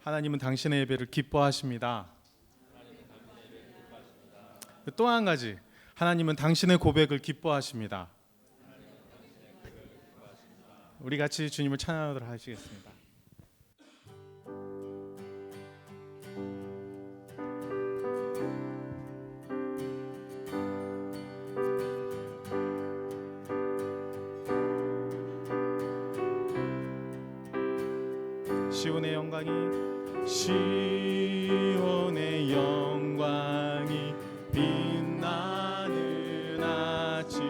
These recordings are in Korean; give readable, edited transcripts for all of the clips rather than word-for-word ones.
하나님은 당신의 예배를 기뻐하십니다. 또 한 가지, 하나님은 당신의 고백을 기뻐하십니다. 우리 같이 주님을 찬양하도록 하시겠습니다. 시온의 영광이 시온의 영광이 빛나는 아침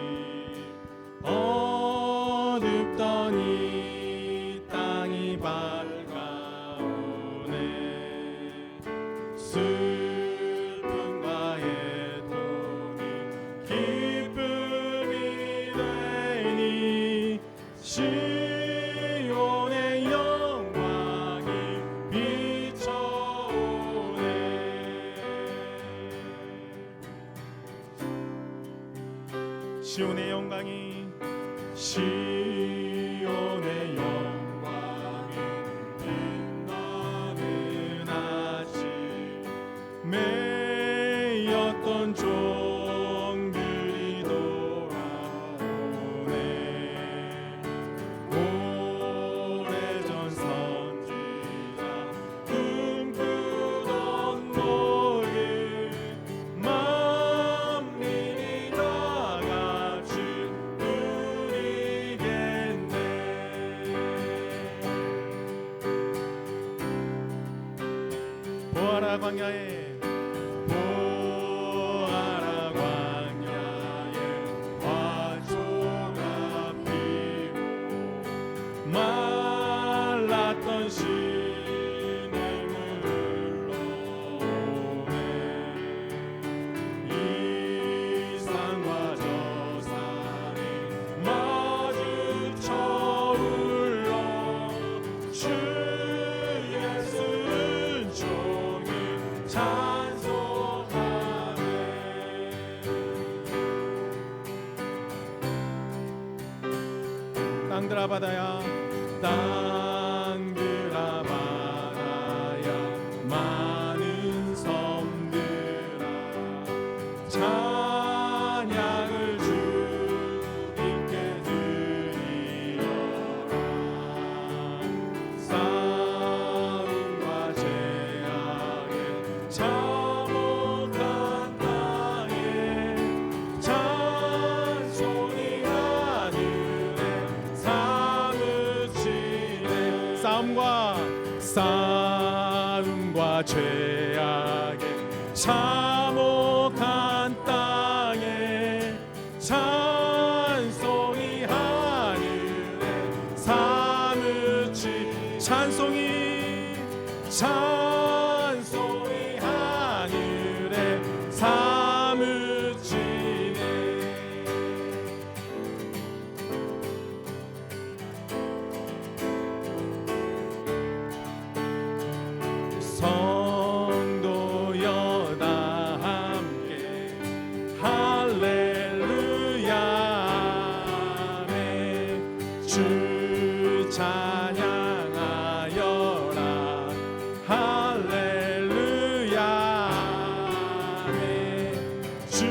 어둡던 이 땅이 밝아오네 슬픔과 애통이 기쁨이 되니 시온의 영광이 비춰오네 시온의 영광이 시온의 영광이 빛나는 아침 매였던 종들이 돌아오네 오래전 선지자 꿈꾸던 모일 만민이 다 같이 누리겠네 보아라 광야에 보아라 광야에 화초가 피고 말랐던 시냇물 흘러오네 이 산과 저 산이 마주쳐 울러 주 예수 종일 찬송하네 땅들아 바다야 땅들아 바다야 많은 섬들아 찬양을 주님께 드리어라 싸움과 죄악에 참혹한 땅에 찬송이 하늘에 사무치네 싸움과 죄악에 참혹한 땅에 찬송이 하늘에 사무치 찬송이 하늘에 사무치네 성도여 다 함께 할렐루야 아멘 주 찬양하여라 할렐루야 아멘 주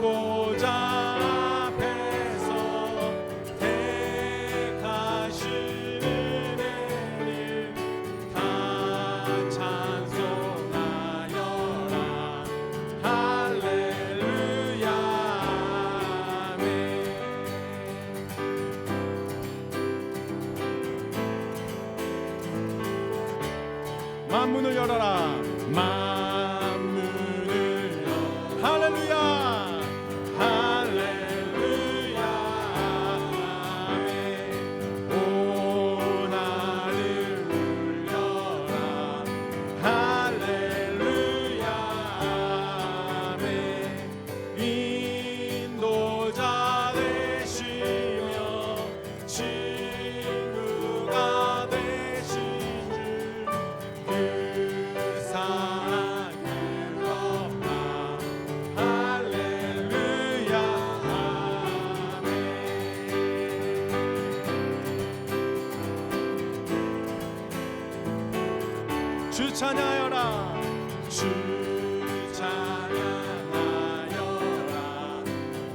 보좌 앞에서 택하신 은혜를 다 찬송하여라 할렐루야 아멘 만문을 열어라 만문을 열어 할렐루야 할렐루야 아멘 온 하늘 울려라 할렐루야 아멘 인도자 되시며 친구가 되신 주 그 사랑 주 찬양하여라. 주 찬양하여라.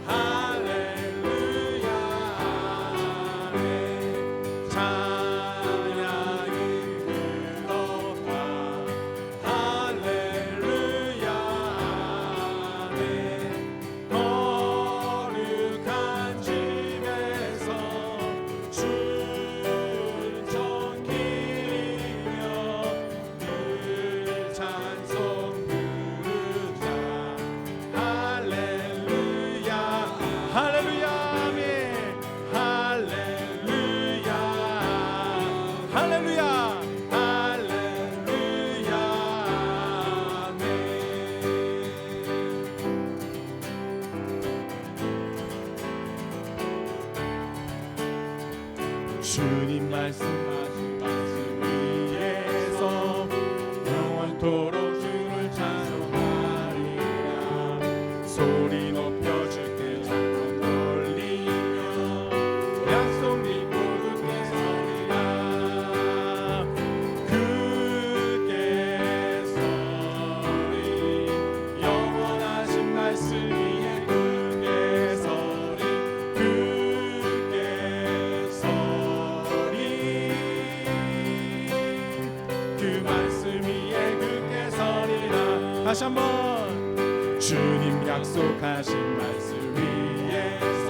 할렐루야. 아멘. 찬양이 들어가. 할렐루야. 아멘. 거룩한 집에서 춘천 기리며 늘 찬송 부르자. 할렐루야. 할렐루야. 아멘. 할렐루야. 할렐루야. 할렐루야. 아멘. 주님 말씀하신 말씀 위에서 영원토록 주를 찬송하리라. 소리 높여 주께 찬송 돌리며 약속 믿고 굳게 서리라. 굳게 서리. 영원하신 말씀 위에 굳게 서리. 굳게 서리. 그 말씀 위에 굳게 서리라. 다시 한번. 주님 약속하신 말씀 위에서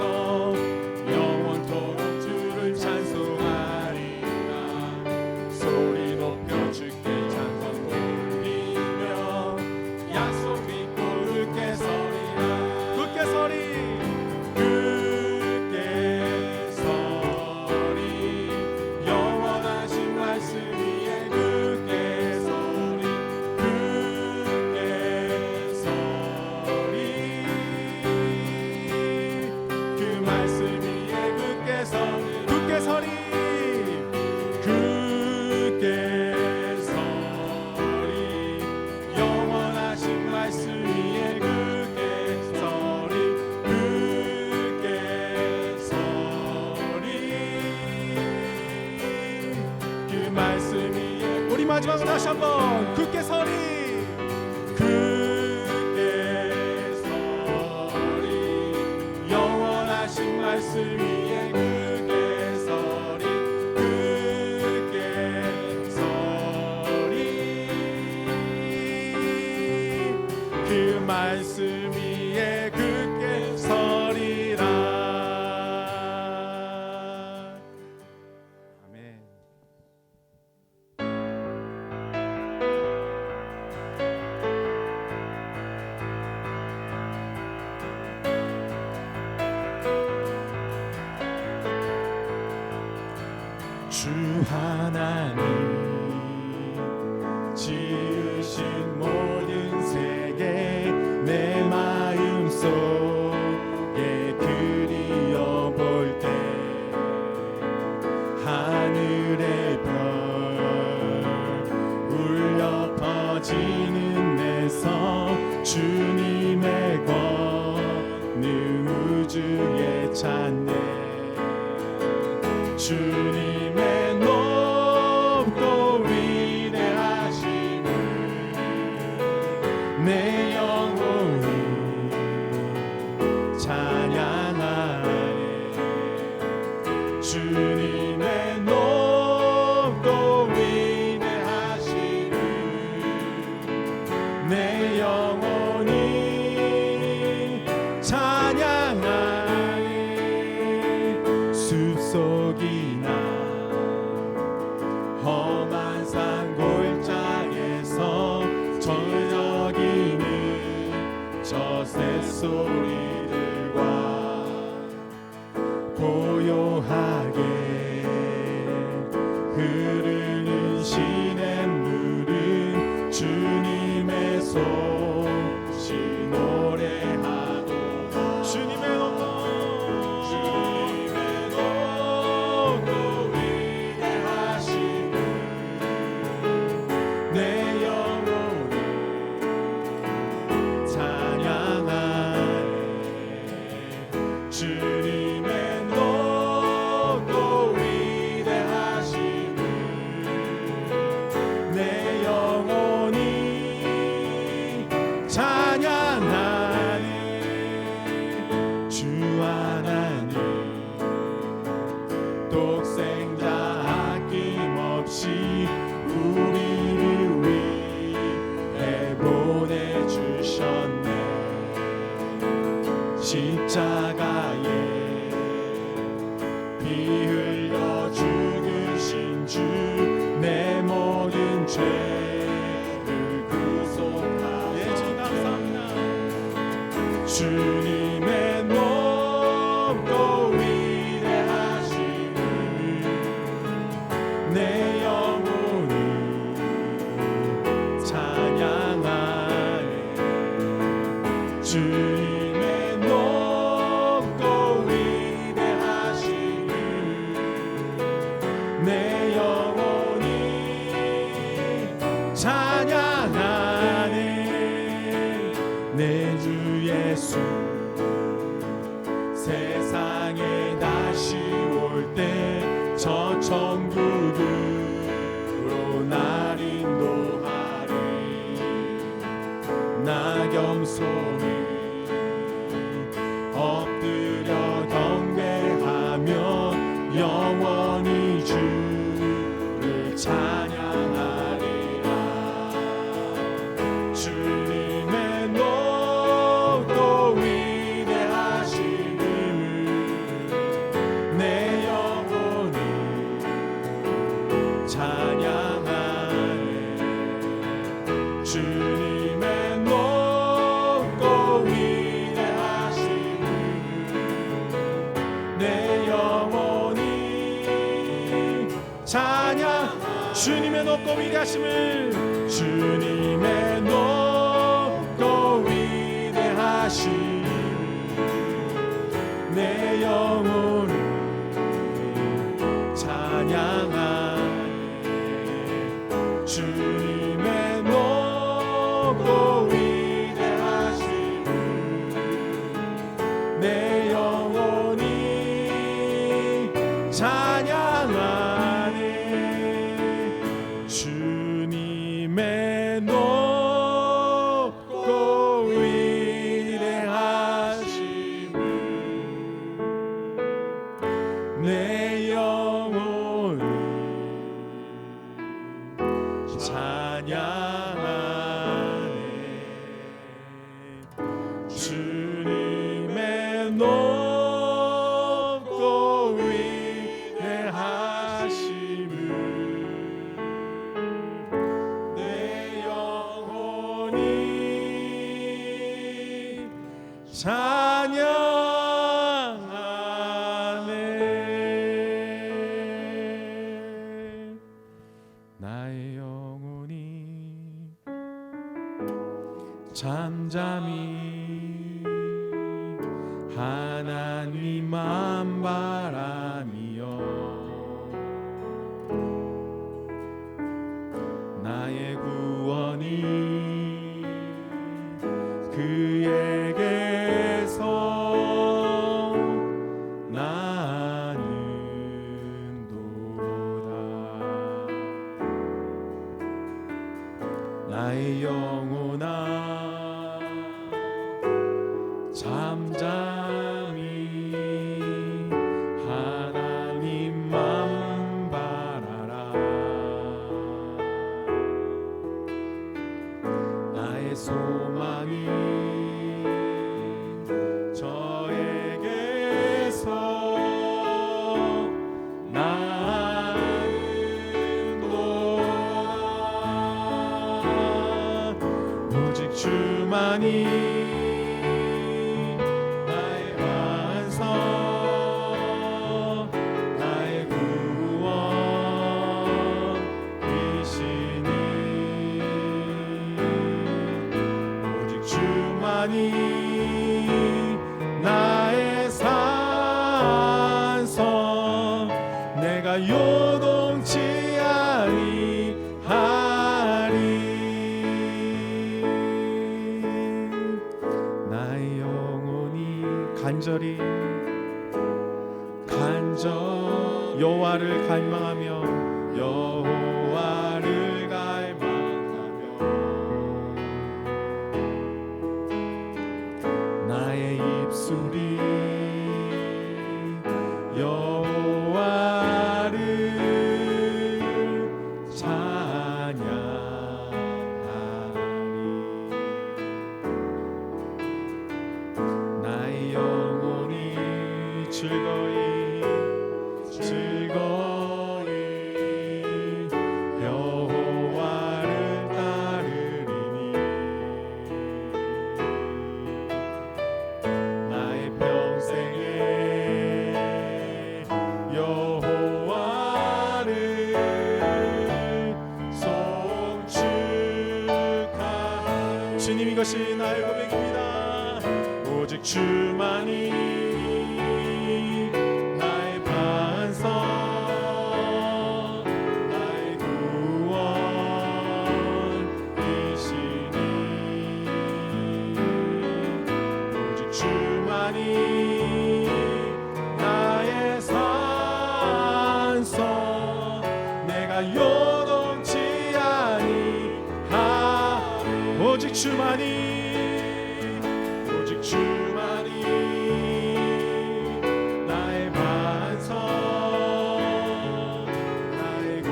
영원토록 주를 찬송하리라. 소리 높여 주께 찬송 돌리며 약속 믿고 굳게 서리라. 굳게 서리. 굳게 서리. 영원하신 말씀 위에 굳게 서리. 굳게 서리. 그 말씀 위에 굳게 서리. 굳게 서리. 굳게 서리. 영원하신 말씀 위에 굳게 서리. 굳게 서리. 그 말씀 위에 우리 마지막으로 다시 한번 굳게 서리. 굳게 서리. 영원하신 말씀 위에 굳게 서리. 굳게 서리. 그 말씀 위에 굳게 서리라. 아멘. 주 하나님 지으신 모든 세계 내 마음 속에 그리어볼 때 하늘의 별 울려 퍼지는 데서 주님의 권능 우주에 찬네. 주님의 높고 위대하심을 내 영혼이 찬양하네. 주님의 높고 위대하심을 내 영혼이 찬양하네. 숲속이나 험한 산 골짜기에서 저녁이는 저 새소리들과 고요하게 흐르는 시냇물은 주님의 솜씨 노래하도다. 주님의 높고 위대하심을 내 영혼이 찬양하네. 죄를 구속하사 예, 주 감사합니다. 주님의 높고 위대하심을 내 영혼이 찬양하네. 주님의 높고 위대하심을 내 영혼이 찬양하네. 내 주 예수 세상에 다시 올 때 저 천국으로 날 인도하리. 나 겸손히 엎드려 경배하며 영원히 주를 찬양하리라. 주님의 높고 위대하심을 내 영혼이 찬양하네. 주님의 높고 위대하심을 내 영혼이 찬양. 주님의 높고 위대하심을 주님의 높고 위대하심을 내 영혼이 찬양하네. 주님의 높고 위대하심을 내 영혼이 찬양하네. 주님의 높고 위대하심을 내 영혼이 찬양하네. 주님의 높고 위대하심을 내 영혼이 찬양하네. 나의 영혼이 잠잠히 하나님만 바라며 나의 구원이 그에게서 나는도다. 나의 영혼아 잠잠히 하나님만 바라라. 나의 소망이 저에게서 나는도다. 오직 주만이 나의 산성 내가 요동치 아니하리. 나의 영혼이 간절히 여호와를 갈망하며 여호와를 갈망하며 나의 입술이 여호와를 찬양하리. 나의 영혼이 즐거이 여호와를 주님 이것이 나의 고백입니다. 오직 주만이 나의 반석 나의 구원이시니 오직 주만이 나의 산성 내가 요동치 아니하리 오직 주만이 나의 반석 나의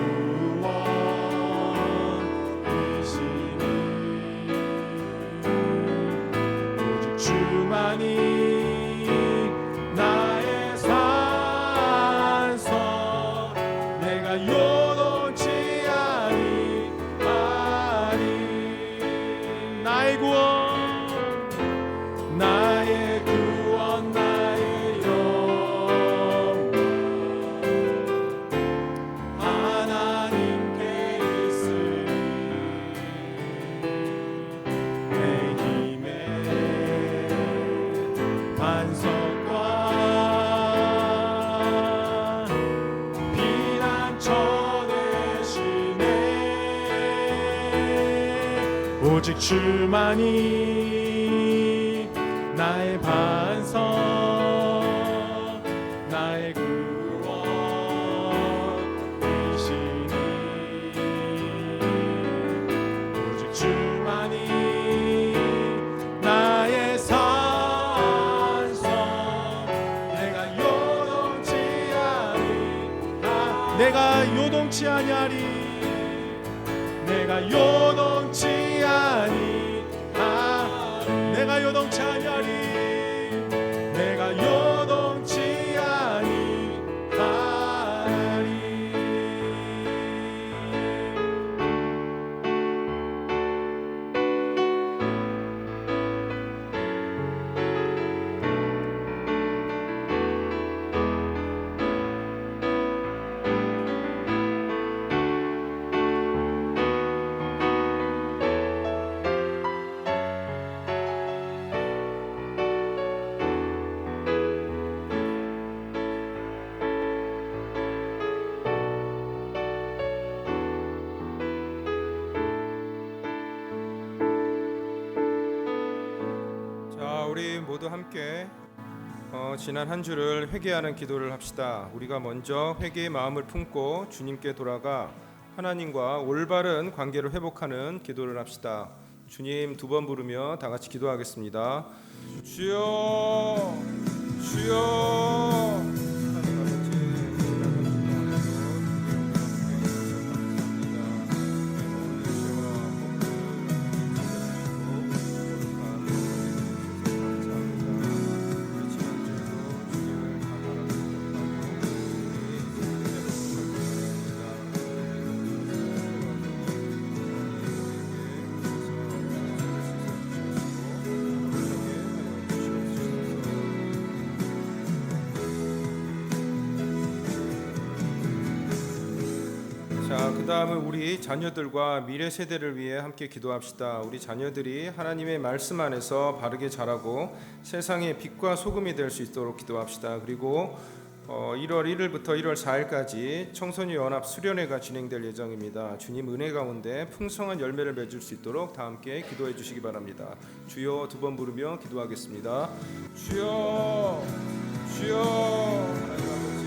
구원이시니 오직 주만이 나의 산성 내가 요동치 아니하리 나의 구원 나의 구원 나의 영원 하나님께 있으리 내 힘의 반석과 피난처 되시네 오직 주만이 나의 반석 나의 구원이시니 오직 주만이 나의 산성 내가 요동치 아니하리 내가 요동치 아니하리 내가 요동치 아니하리 내가 요동치 아니하리 우리 모두 함께 지난 한 주를 회개하는 기도를 합시다. 우리가 먼저 회개의 마음을 품고 주님께 돌아가 하나님과 올바른 관계를 회복하는 기도를 합시다. 주님 두 번 부르며 다 같이 기도하겠습니다. 주여 주여 그 다음은 우리 자녀들과 미래 세대를 위해 함께 기도합시다. 우리 자녀들이 하나님의 말씀 안에서 바르게 자라고 세상의 빛과 소금이 될 수 있도록 기도합시다. 그리고 1월 1일부터 1월 4일까지 청소년 연합 수련회가 진행될 예정입니다. 주님 은혜 가운데 풍성한 열매를 맺을 수 있도록 다 함께 기도해 주시기 바랍니다. 주여 두 번 부르며 기도하겠습니다. 주여 주여 하나님 아버지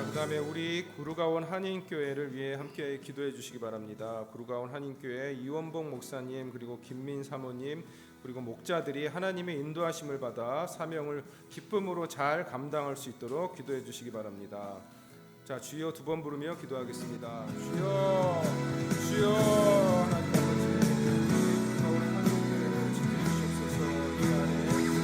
그다음에 우리 구루가온 한인교회를 위해 함께 기도해 주시기 바랍니다. 구루가온 한인교회 이원복 목사님 그리고 김민 사모님 그리고 목자들이 하나님의 인도하심을 받아 사명을 기쁨으로 잘 감당할 수 있도록 기도해 주시기 바랍니다. 자, 주여 두 번 부르며 기도하겠습니다. 주여 주여 하나님 아버지 구루가온 한인교회를 지켜 주시옵소서. 이 안에 하나님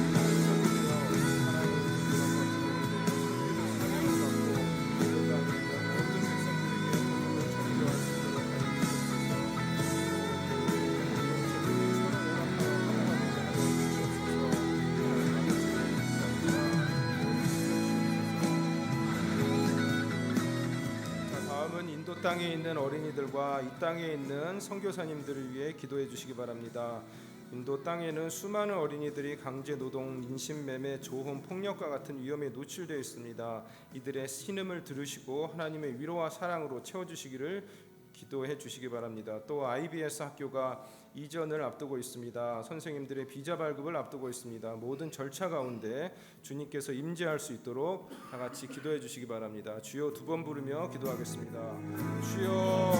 인도 땅에 있는 어린이들과 이 땅에 있는 선교사님들을 위해 기도해 주시기 바랍니다. 인도 땅에는 수많은 어린이들이 강제 노동, 인신매매, 조혼, 폭력과 같은 위험에 노출되어 있습니다. 이들의 신음을 들으시고 하나님의 위로와 사랑으로 채워주시기를 기도해 주시기 바랍니다. 또 IBS 학교가 이전을 앞두고 있습니다. 선생님들의 비자 발급을 앞두고 있습니다. 모든 절차 가운데 주님께서 임재할 수 있도록 다 같이 기도해 주시기 바랍니다. 주여 두 번 부르며 기도하겠습니다. 주여,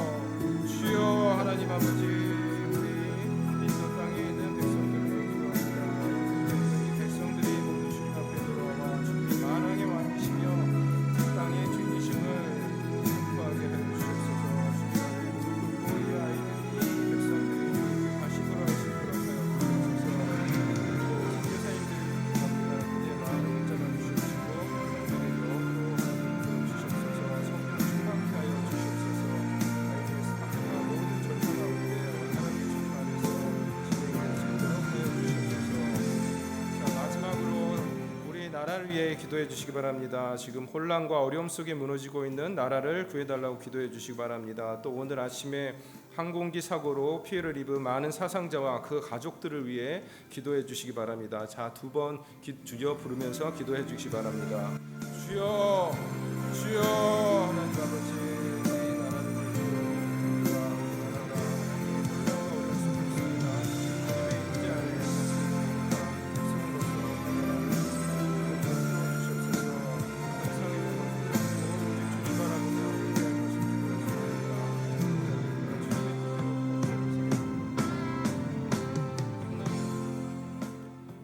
주여 하나님 아버지, 우리 인도 땅에 있는 백성들을 위해 기도합니다. 이 백성들이 모두 주님 앞에 들어와 주님 만왕의 왕이시며 이 땅의 주님이심을 선포하게 해 주시옵소서. 이 아이들이 백성들이 다시 돌아올 수 있도록 하여 주옵소서. 선교사님들 갑니다. 그들의 마음을 붙잡아 주시옵시고 그들로 주시옵소서. 성령 충만케 하여 주시옵소서. IBS 학교가 모든 절차 가운데 하나님의 주님 안에서 진행될 수 있도록 하여 주시옵소서. 자, 마지막으로 우리 나라를 위해 기도해 주시기 바랍니다. 지금 혼란과 어려움 속에 무너지고 있는 나라를 구해달라고 기도해 주시기 바랍니다. 또 오늘 아침에 항공기 사고로 피해를 입은 많은 사상자와 그 가족들을 위해 기도해 주시기 바랍니다. 자, 두 번 주여 부르면서 기도해 주시기 바랍니다. 주여, 주여 하나님 아버지, 이 나라를 위해 나라가 하나님의 어려울 수 있습니다. 주님의 임재 안에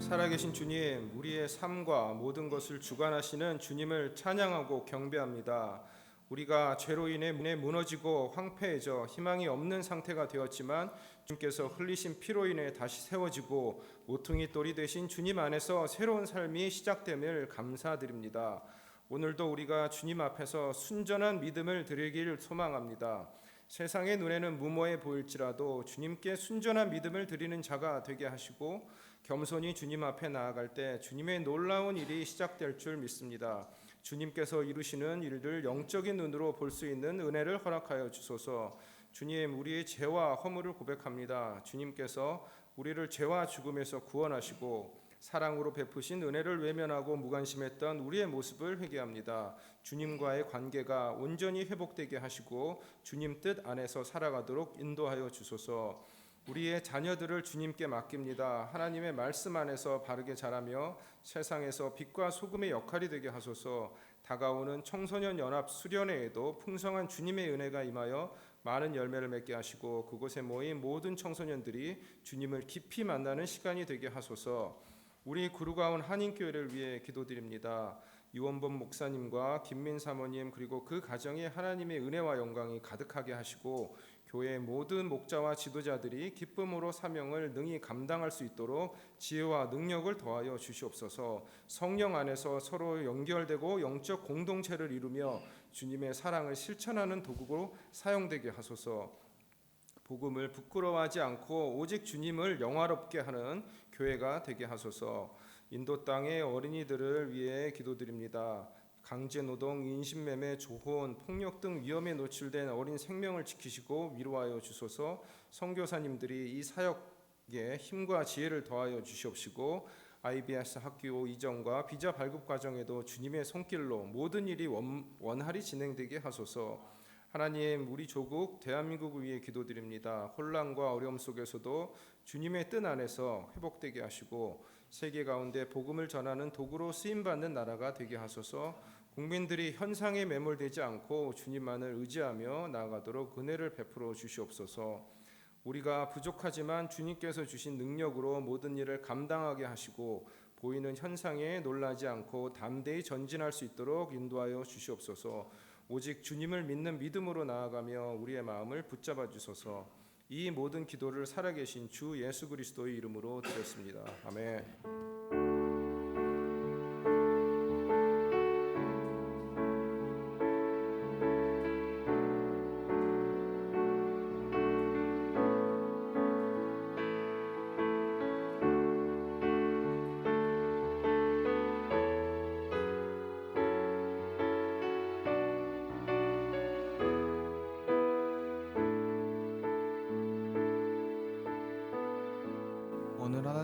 살아계신 주님, 우리의 삶과 모든 것을 주관하시는 주님을 찬양하고 경배합니다. 우리가 죄로 인해 무너지고 황폐해져 희망이 없는 상태가 되었지만 주님께서 흘리신 피로 인해 다시 세워지고 모퉁이 돌이 되신 주님 안에서 새로운 삶이 시작됨을 감사드립니다. 오늘도 우리가 주님 앞에서 순전한 믿음을 드리길 소망합니다. 세상의 눈에는 무모해 보일지라도 주님께 순전한 믿음을 드리는 자가 되게 하시고 겸손히 주님 앞에 나아갈 때 주님의 놀라운 일이 시작될 줄 믿습니다. 주님께서 이루시는 일들 영적인 눈으로 볼 수 있는 은혜를 허락하여 주소서. 주님, 우리의 죄와 허물을 고백합니다. 주님께서 우리를 죄와 죽음에서 구원하시고 사랑으로 베푸신 은혜를 외면하고 무관심했던 우리의 모습을 회개합니다. 주님과의 관계가 온전히 회복되게 하시고 주님 뜻 안에서 살아가도록 인도하여 주소서. 우리의 자녀들을 주님께 맡깁니다. 하나님의 말씀 안에서 바르게 자라며 세상에서 빛과 소금의 역할이 되게 하소서. 다가오는 청소년 연합 수련회에도 풍성한 주님의 은혜가 임하여 많은 열매를 맺게 하시고 그곳에 모인 모든 청소년들이 주님을 깊이 만나는 시간이 되게 하소서. 우리 구루가온 한인교회를 위해 기도드립니다. 유원범 목사님과 김민 사모님 그리고 그 가정에 하나님의 은혜와 영광이 가득하게 하시고 교회의 모든 목자와 지도자들이 기쁨으로 사명을 능히 감당할 수 있도록 지혜와 능력을 더하여 주시옵소서. 성령 안에서 서로 연결되고 영적 공동체를 이루며 주님의 사랑을 실천하는 도구로 사용되게 하소서. 복음을 부끄러워하지 않고 오직 주님을 영화롭게 하는 교회가 되게 하소서. 인도 땅의 어린이들을 위해 기도드립니다. 강제노동, 인신매매, 조혼, 폭력 등 위험에 노출된 어린 생명을 지키시고 위로하여 주소서. 선교사님들이 이 사역에 힘과 지혜를 더하여 주시옵시고 IBS 학교 이전과 비자 발급 과정에도 주님의 손길로 모든 일이 원활히 진행되게 하소서. 하나님, 우리 조국 대한민국을 위해 기도드립니다. 혼란과 어려움 속에서도 주님의 뜻 안에서 회복되게 하시고 세계 가운데 복음을 전하는 도구로 쓰임받는 나라가 되게 하소서. 국민들이 현상에 매몰되지 않고 주님만을 의지하며 나아가도록 은혜를 베풀어 주시옵소서. 우리가 부족하지만 주님께서 주신 능력으로 모든 일을 감당하게 하시고 보이는 현상에 놀라지 않고 담대히 전진할 수 있도록 인도하여 주시옵소서. 오직 주님을 믿는 믿음으로 나아가며 우리의 마음을 붙잡아 주소서. 이 모든 기도를 살아계신 주 예수 그리스도의 이름으로 드렸습니다. 아멘.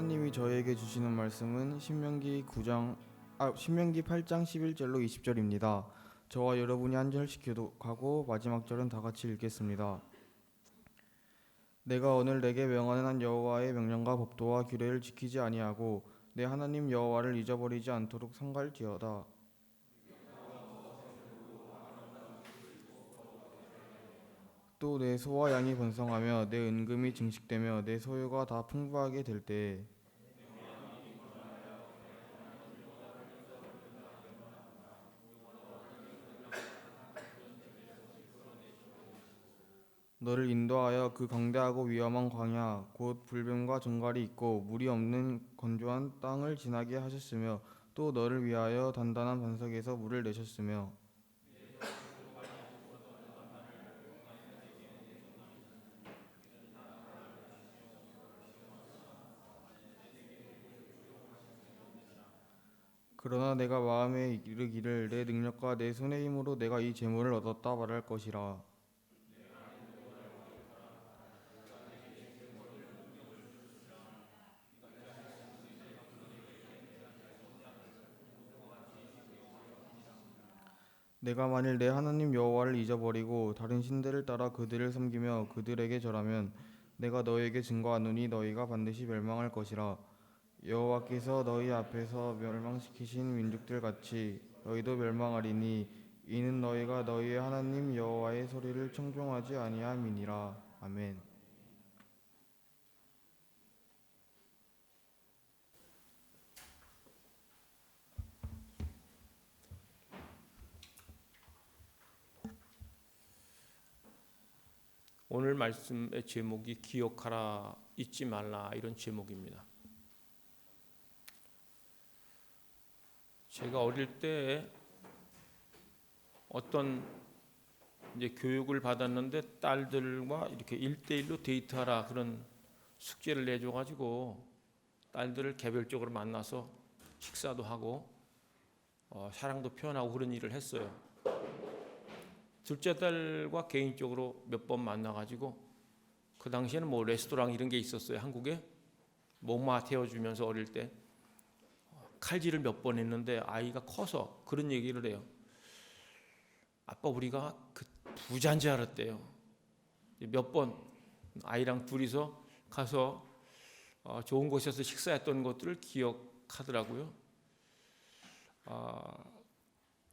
하나님이 저에게 주시는 말씀은 신명기 8장 11절로 20절입니다. 저와 여러분이 한 절씩 교독하고 마지막 절은 다 같이 읽겠습니다. 내가 오늘 내게 명하는 한 여호와의 명령과 법도와 규례를 지키지 아니하고 내 하나님 여호와를 잊어버리지 않도록 삼갈지어다. 또 내 소와 양이 번성하며 내 은금이 증식되며 내 소유가 다 풍부하게 될 때에 너를 인도하여 그 광대하고 위험한 광야 곧 불뱀과 정갈이 있고 물이 없는 건조한 땅을 지나게 하셨으며 또 너를 위하여 단단한 반석에서 물을 내셨으며 그러나 내가 마음에 이르기를 내 능력과 내 손의 힘으로 내가 이 재물을 얻었다 말할 것이라. 내가 만일 내 하나님 여호와를 잊어버리고 다른 신들을 따라 그들을 섬기며 그들에게 절하면 내가 너희에게 증거하노니 너희가 반드시 멸망할 것이라. 여호와께서 너희 앞에서 멸망시키신 민족들 같이 너희도 멸망하리니 이는 너희가 너희의 하나님 여호와의 소리를 청종하지 아니함이니라. 아멘. 오늘 말씀의 제목이 기억하라 잊지 말라 이런 제목입니다. 제가 어릴 때 어떤 이제 교육을 받았는데 딸들과 이렇게 1대1로 데이트하라 그런 숙제를 내줘 가지고 딸들을 개별적으로 만나서 식사도 하고 사랑도 표현하고 그런 일을 했어요. 둘째 딸과 개인적으로 몇 번 만나가지고 그 당시에는 뭐 레스토랑 이런 게 있었어요. 한국에 목마 태워주면서 어릴 때 칼질을 몇 번 했는데 아이가 커서 그런 얘기를 해요. 아빠 우리가 그 부자인 줄 알았대요. 몇 번 아이랑 둘이서 가서 좋은 곳에서 식사했던 것들을 기억하더라고요.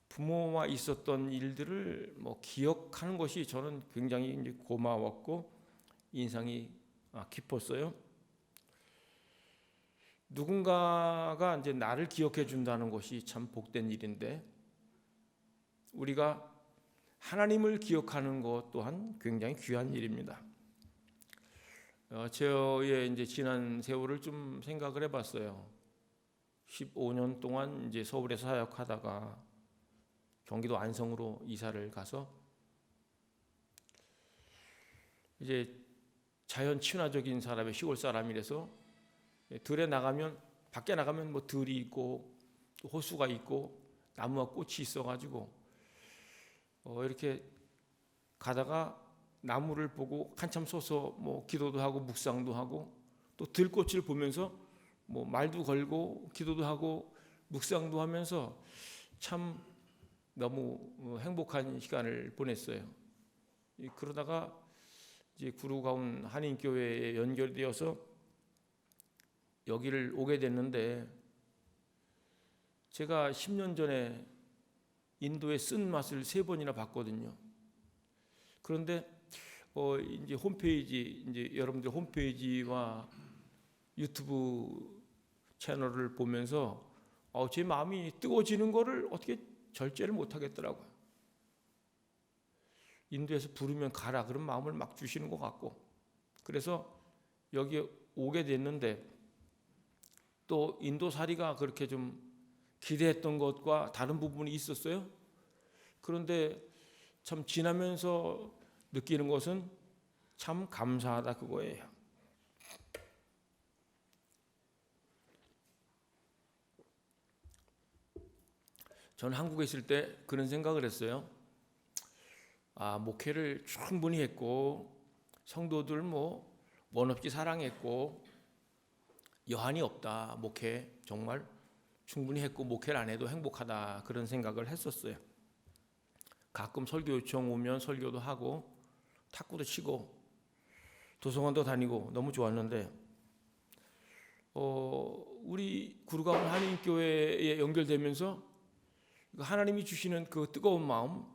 부모와 있었던 일들을 뭐 기억하는 것이 저는 굉장히 이제 고마웠고 인상이 깊었어요. 누군가가 이제 나를 기억해 준다는 것이 참 복된 일인데 우리가 하나님을 기억하는 것 또한 굉장히 귀한 일입니다. 저의 이제 지난 세월을 좀 생각을 해봤어요. 15년 동안 이제 서울에서 사역하다가 경기도 안성으로 이사를 가서 이제 자연 친화적인 사람의 시골 사람이라서 들에 나가면 밖에 나가면 뭐 들이 있고 호수가 있고 나무와 꽃이 있어가지고 이렇게 가다가 나무를 보고 한참 서서 뭐 기도도 하고 묵상도 하고 또 들꽃을 보면서 뭐 말도 걸고 기도도 하고 묵상도 하면서 참 너무 행복한 시간을 보냈어요. 그러다가 이제 구루가운 한인교회에 연결되어서 여기를 오게 됐는데 제가 10년 전에 인도의 쓴맛을 3번이나 봤거든요. 그런데 이제 홈페이지 이제 여러분들 홈페이지와 유튜브 채널을 보면서 제 마음이 뜨거워지는 거를 어떻게 절제를 못 하겠더라고요. 인도에서 부르면 가라 그런 마음을 막 주시는 것 같고 그래서 여기 오게 됐는데 또 인도살이가 그렇게 좀 기대했던 것과 다른 부분이 있었어요. 그런데 참 지나면서 느끼는 것은 참 감사하다 그거예요. 저는 한국에 있을 때 그런 생각을 했어요. 목회를 충분히 했고 성도들 뭐 원 없이 사랑했고 여한이 없다. 목회 정말 충분히 했고 목회를 안 해도 행복하다. 그런 생각을 했었어요. 가끔 설교 요청 오면 설교도 하고 탁구도 치고 도서관도 다니고 너무 좋았는데 우리 구루가문 한인교회에 연결되면서 하나님이 주시는 그 뜨거운 마음,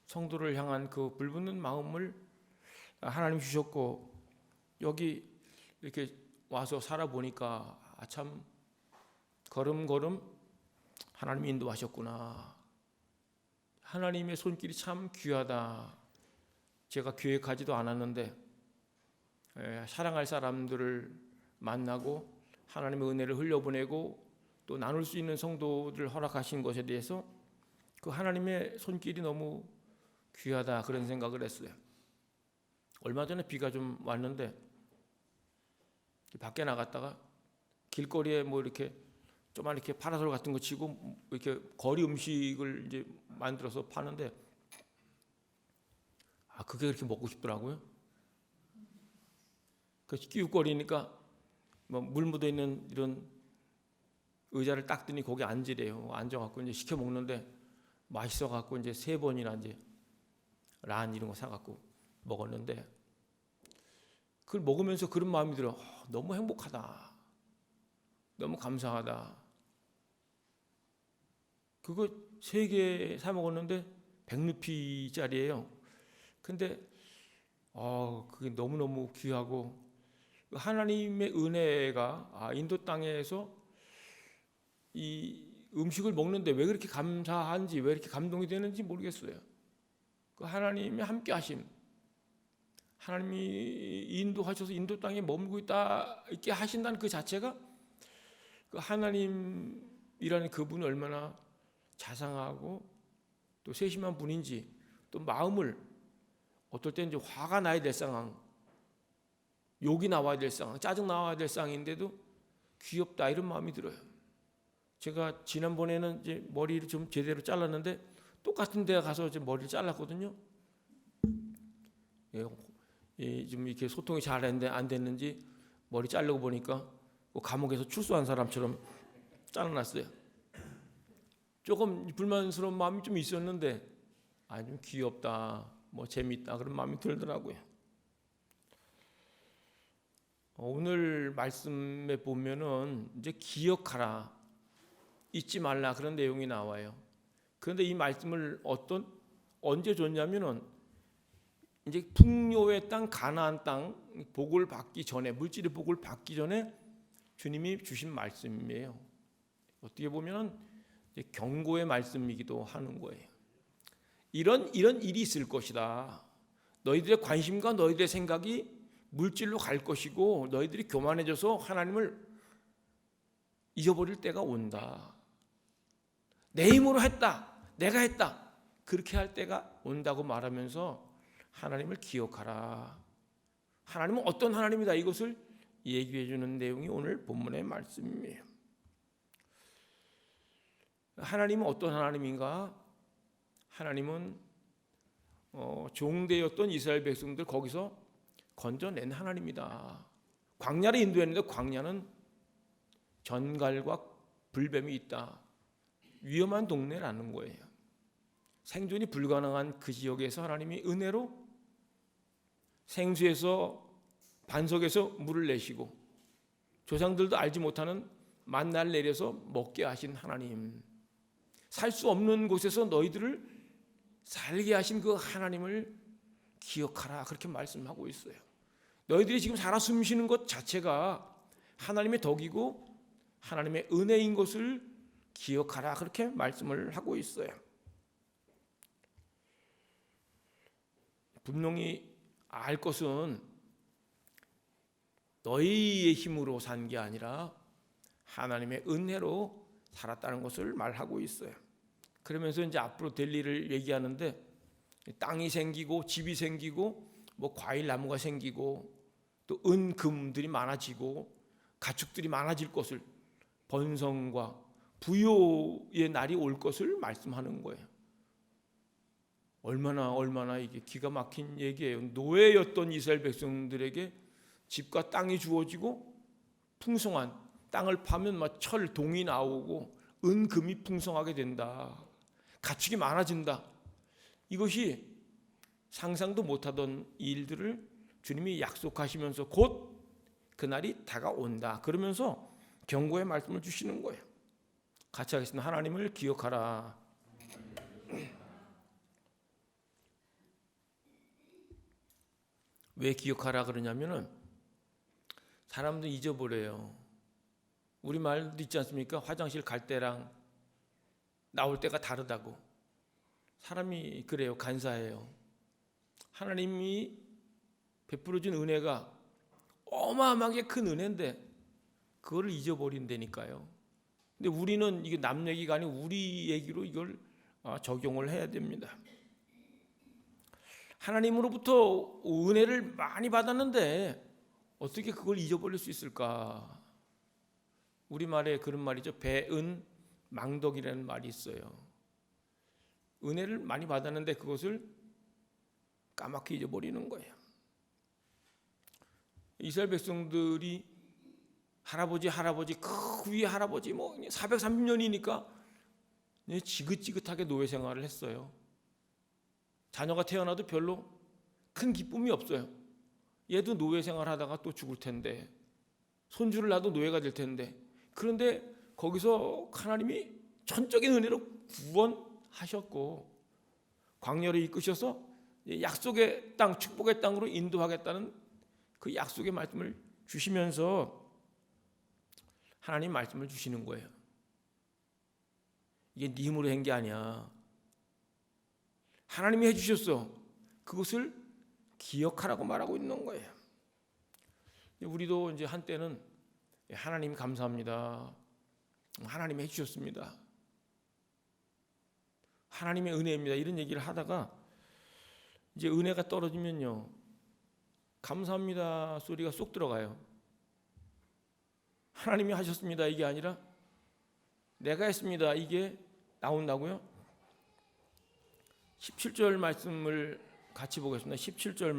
성도를 향한 그 불붙는 마음을 하나님이 주셨고 여기 이렇게 와서 살아보니까 참 걸음걸음 하나님이 인도하셨구나. 하나님의 손길이 참 귀하다. 제가 교회 가지도 않았는데 사랑할 사람들을 만나고 하나님의 은혜를 흘려보내고 또 나눌 수 있는 성도들을 허락하신 것에 대해서 그 하나님의 손길이 너무 귀하다 그런 생각을 했어요. 얼마 전에 비가 좀 왔는데 밖에 나갔다가 길거리에 뭐 이렇게 조그만 이렇게 파라솔 같은 거 치고 이렇게 거리 음식을 이제 만들어서 파는데 그게 그렇게 먹고 싶더라고요. 그 끼웃거리니까 뭐 물 묻어 있는 이런 의자를 딱 드니 거기 앉으래요. 앉아갖고 이제 시켜 먹는데 맛있어갖고 이제 3번이나 이제 란 이런 거 사갖고 먹었는데 그걸 먹으면서 그런 마음이 들어. 너무 행복하다. 너무 감사하다. 그거 3개 사 먹었는데 100루피짜리예요. 근데 그게 너무너무 귀하고 하나님의 은혜가 인도 땅에서 이 음식을 먹는데 왜 그렇게 감사한지 왜 이렇게 감동이 되는지 모르겠어요. 그 하나님의 함께 하심, 하나님이 인도하셔서 인도 땅에 머물고 있게 하신다는 그 자체가 그 하나님이라는 그분이 얼마나 자상하고 또 세심한 분인지 또 마음을 어떨 때 이제 화가 나야 될 상황, 욕이 나와야 될 상황, 짜증 나와야 될 상황인데도 귀엽다 이런 마음이 들어요. 제가 지난번에는 이제 머리를 좀 제대로 잘랐는데 똑같은 데 가서 이제 머리를 잘랐거든요. 좀 이렇게 소통이 잘 안 됐는지 머리 자르고 보니까 감옥에서 출소한 사람처럼 잘라놨어요. 조금 불만스러운 마음이 좀 있었는데 좀 귀엽다, 뭐 재밌다 그런 마음이 들더라고요. 오늘 말씀에 보면은 이제 기억하라, 잊지 말라 그런 내용이 나와요. 그런데 이 말씀을 언제 줬냐면은 이제 풍요의 땅 가나안 땅 복을 받기 전에, 물질의 복을 받기 전에 주님이 주신 말씀이에요. 어떻게 보면은 이제 경고의 말씀이기도 하는 거예요. 이런 일이 있을 것이다. 너희들의 관심과 너희들의 생각이 물질로 갈 것이고 너희들이 교만해져서 하나님을 잊어버릴 때가 온다. 내 힘으로 했다, 내가 했다, 그렇게 할 때가 온다고 말하면서 하나님을 기억하라. 하나님은 어떤 하나님이다, 이것을 얘기해 주는 내용이 오늘 본문의 말씀이에요. 하나님은 어떤 하나님인가? 하나님은 종되었던 이스라엘 백성들 거기서 건져낸 하나님이다. 광야를 인도했는데 광야는 전갈과 불뱀이 있다. 위험한 동네라는 거예요. 생존이 불가능한 그 지역에서 하나님이 은혜로 생수에서 반석에서 물을 내시고 조상들도 알지 못하는 만나를 내려서 먹게 하신 하나님, 살 수 없는 곳에서 너희들을 살게 하신 그 하나님을 기억하라, 그렇게 말씀하고 있어요. 너희들이 지금 살아 숨쉬는 것 자체가 하나님의 덕이고 하나님의 은혜인 것을 기억하라, 그렇게 말씀을 하고 있어요. 분명히 알 것은 너희의 힘으로 산 게 아니라 하나님의 은혜로 살았다는 것을 말하고 있어요. 그러면서 이제 앞으로 될 일을 얘기하는데 땅이 생기고 집이 생기고 뭐 과일 나무가 생기고 또 은금들이 많아지고 가축들이 많아질 것을, 번성과 부요의 날이 올 것을 말씀하는 거예요. 얼마나 이게 기가 막힌 얘기예요. 노예였던 이스라엘 백성들에게 집과 땅이 주어지고 풍성한 땅을 파면 막 철, 동이 나오고 은금이 풍성하게 된다. 가축이 많아진다. 이것이 상상도 못하던 일들을 주님이 약속하시면서 곧 그날이 다가온다. 그러면서 경고의 말씀을 주시는 거예요. 같이 하겠습니다. 하나님을 기억하라. 왜 기억하라 그러냐면은 사람도 잊어버려요. 우리 말도 있지 않습니까? 화장실 갈 때랑 나올 때가 다르다고. 사람이 그래요. 간사해요. 하나님이 베풀어준 은혜가 어마어마하게 큰 은혜인데 그거를 잊어버린다니까요. 근데 우리는 이게 남 얘기가 아니고 우리 얘기로 이걸 적용을 해야 됩니다. 하나님으로부터 은혜를 많이 받았는데 어떻게 그걸 잊어버릴 수 있을까? 우리말에 그런 말이죠. 배은 망덕이라는 말이 있어요. 은혜를 많이 받았는데 그것을 까맣게 잊어버리는 거예요. 이스라엘 백성들이 할아버지 그 위에 할아버지 430년이니까 지긋지긋하게 노예 생활을 했어요. 자녀가 태어나도 별로 큰 기쁨이 없어요. 얘도 노예 생활하다가 또 죽을 텐데, 손주를 낳아도 노예가 될 텐데, 그런데 거기서 하나님이 전적인 은혜로 구원하셨고 광야로 이끄셔서 약속의 땅, 축복의 땅으로 인도하겠다는 그 약속의 말씀을 주시면서 하나님 말씀을 주시는 거예요. 이게 네 힘으로 한 게 아니야. 하나님이 해주셨어. 그것을 기억하라고 말하고 있는 거예요. 우리도 이제 한때는 하나님 감사합니다. 하나님이 해주셨습니다. 하나님의 은혜입니다. 이런 얘기를 하다가 이제 은혜가 떨어지면요, 감사합니다 소리가 쏙 들어가요. 하나님이 하셨습니다 이게 아니라 내가 했습니다 이게 나온다고요. 17절 말씀을 같이 보겠습니다. 17절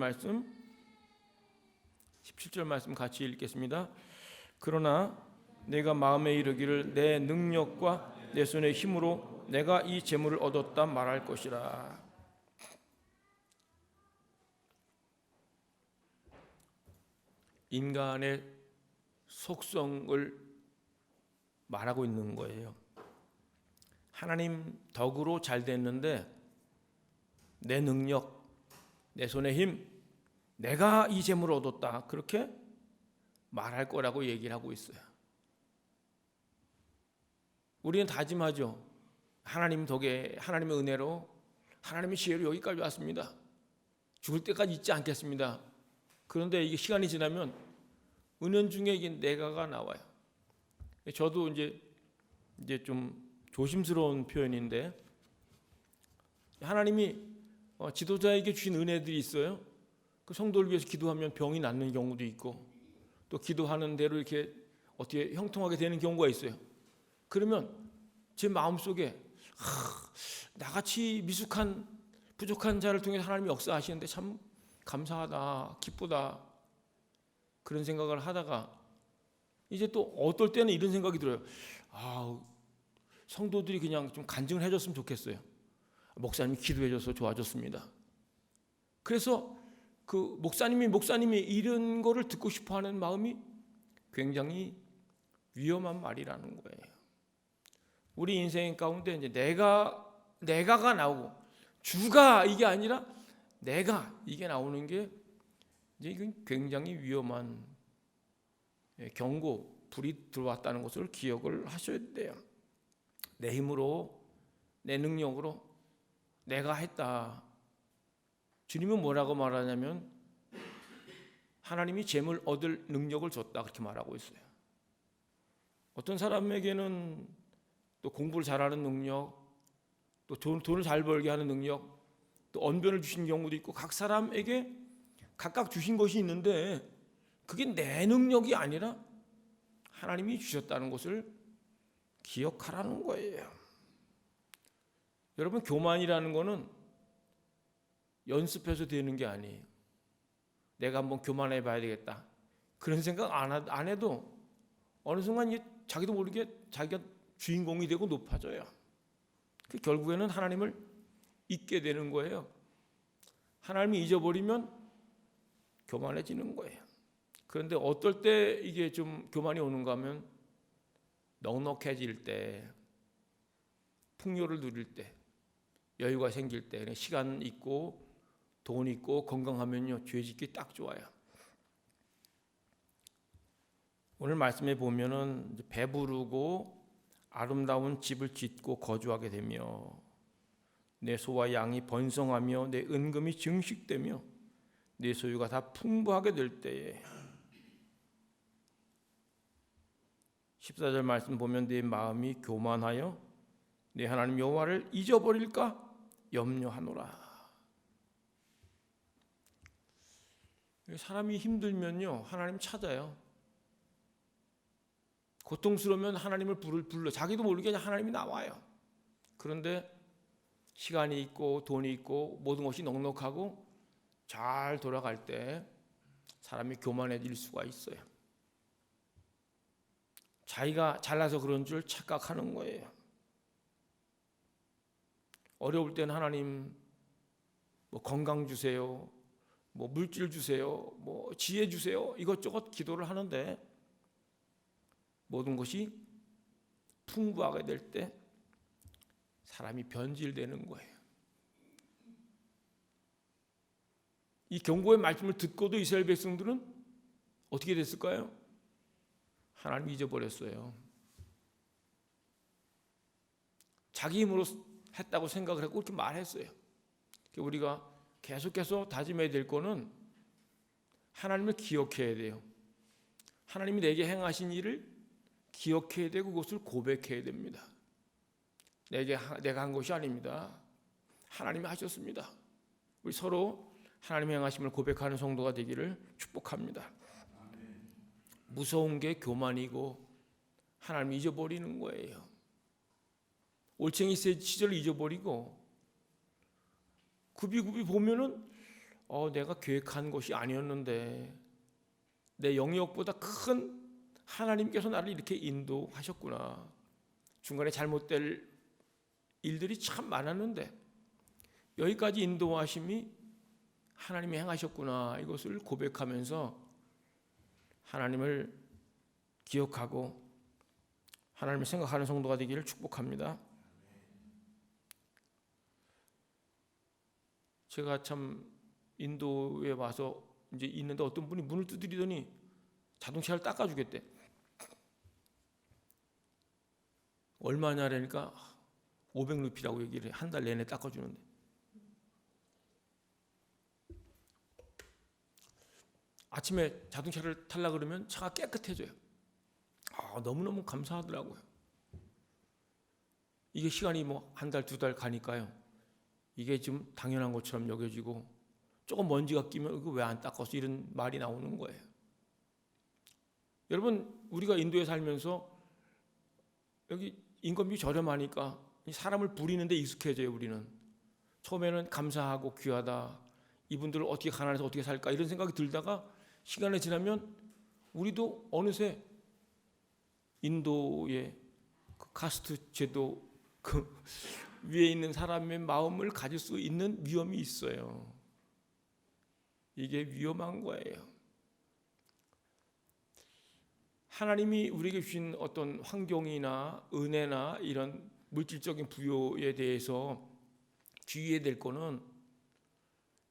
말씀 같이 읽겠습니다. 그러나 내가 마음에 이르기를 내 능력과 내 손의 힘으로 내가 이 재물을 얻었다 말할 것이라. 인간의 속성을 말하고 있는 거예요. 하나님 덕으로 잘 됐는데 내 능력, 내 손의 힘, 내가 이 재물을 얻었다 그렇게 말할 거라고 얘기를 하고 있어요. 우리는 다짐하죠. 하나님 덕에, 하나님의 은혜로, 하나님의 지혜로 여기까지 왔습니다. 죽을 때까지 잊지 않겠습니다. 그런데 이게 시간이 지나면 은연중에 이게 내가가 나와요. 저도 이제 좀 조심스러운 표현인데, 하나님이 지도자에게 주신 은혜들이 있어요. 그 성도를 위해서 기도하면 병이 낫는 경우도 있고, 또 기도하는 대로 이렇게 어떻게 형통하게 되는 경우가 있어요. 그러면 제 마음속에 나같이 미숙한 부족한 자를 통해 하나님이 역사하시는데 참 감사하다, 기쁘다, 그런 생각을 하다가 이제 또 어떨 때는 이런 생각이 들어요. 성도들이 그냥 좀 간증을 해줬으면 좋겠어요. 목사님이 기도해줘서 좋아졌습니다. 그래서 그 목사님이 이런 거를 듣고 싶어하는 마음이 굉장히 위험한 말이라는 거예요. 우리 인생 가운데 이제 내가가 나오고 주가 이게 아니라 내가 이게 나오는 게 이제 이건 굉장히 위험한 경고, 불이 들어왔다는 것을 기억을 하셔야 돼요. 내 힘으로, 내 능력으로 내가 했다. 주님은 뭐라고 말하냐면 하나님이 재물 얻을 능력을 줬다 그렇게 말하고 있어요. 어떤 사람에게는 또 공부를 잘하는 능력, 또 돈을 잘 벌게 하는 능력, 또 언변을 주신 경우도 있고 각 사람에게 각각 주신 것이 있는데 그게 내 능력이 아니라 하나님이 주셨다는 것을 기억하라는 거예요. 여러분, 교만이라는 거는 연습해서 되는 게 아니에요. 내가 한번 교만해 봐야 되겠다 그런 생각 안 해도 어느 순간 이게 자기도 모르게 자기가 주인공이 되고 높아져요. 결국에는 하나님을 잊게 되는 거예요. 하나님이 잊어버리면 교만해지는 거예요. 그런데 어떨 때 이게 좀 교만이 오는가 하면 넉넉해질 때, 풍요를 누릴 때, 여유가 생길 때, 시간 있고 돈 있고 건강하면요 죄 짓기 딱 좋아요. 오늘 말씀에 보면은 배부르고 아름다운 집을 짓고 거주하게 되며 내 소와 양이 번성하며 내 은금이 증식되며 내 소유가 다 풍부하게 될 때에 14절 말씀 보면 내 마음이 교만하여 내 하나님 여호와를 잊어버릴까 염려하노라. 사람이 힘들면요 하나님 찾아요. 고통스러우면 하나님을 불러 자기도 모르게 그냥 하나님이 나와요. 그런데 시간이 있고 돈이 있고 모든 것이 넉넉하고 잘 돌아갈 때 사람이 교만해질 수가 있어요. 자기가 잘나서 그런 줄 착각하는 거예요. 어려울 때는 하나님 뭐 건강 주세요, 뭐 물질 주세요, 뭐 지혜 주세요 이것저것 기도를 하는데 모든 것이 풍부하게 될 때 사람이 변질되는 거예요. 이 경고의 말씀을 듣고도 이스라엘 백성들은 어떻게 됐을까요? 하나님 잊어버렸어요. 자기 힘으로 했다고 생각을 했고 그렇게 말했어요. 우리가 계속해서 다짐해야 될 거는 하나님을 기억해야 돼요. 하나님이 내게 행하신 일을 기억해야 되고 그것을 고백해야 됩니다. 내가 한 것이 아닙니다. 하나님이 하셨습니다. 우리 서로 하나님의 행하심을 고백하는 성도가 되기를 축복합니다. 무서운 게 교만이고 하나님을 잊어버리는 거예요. 올챙이 시절을 잊어버리고 굽이굽이 보면은 내가 계획한 것이 아니었는데 내 영역보다 큰 하나님께서 나를 이렇게 인도하셨구나. 중간에 잘못될 일들이 참 많았는데 여기까지 인도하심이 하나님이 행하셨구나. 이것을 고백하면서 하나님을 기억하고 하나님을 생각하는 성도가 되기를 축복합니다. 제가 참 인도에 와서 이제 있는데 어떤 분이 문을 두드리더니 자동차를 닦아주겠대. 얼마냐라니까 500루피라고 얘기를 해. 한 달 내내 닦아주는데. 아침에 자동차를 타려고 그러면 차가 깨끗해져요. 너무너무 감사하더라고요. 이게 시간이 뭐 한 달, 두 달 가니까요. 이게 좀 당연한 것처럼 여겨지고 조금 먼지가 끼면 이거 왜 안 닦았어? 이런 말이 나오는 거예요. 여러분 우리가 인도에 살면서 여기 인건비 저렴하니까 사람을 부리는데 익숙해져요. 우리는 처음에는 감사하고 귀하다. 이분들을 어떻게 가난해서 어떻게 살까 이런 생각이 들다가 시간이 지나면 우리도 어느새 인도의 그 카스트 제도 그 위에 있는 사람의 마음을 가질 수 있는 위험이 있어요. 이게 위험한 거예요. 하나님이 우리에게 주신 어떤 환경이나 은혜나 이런 물질적인 부요에 대해서 주의해야 될 거는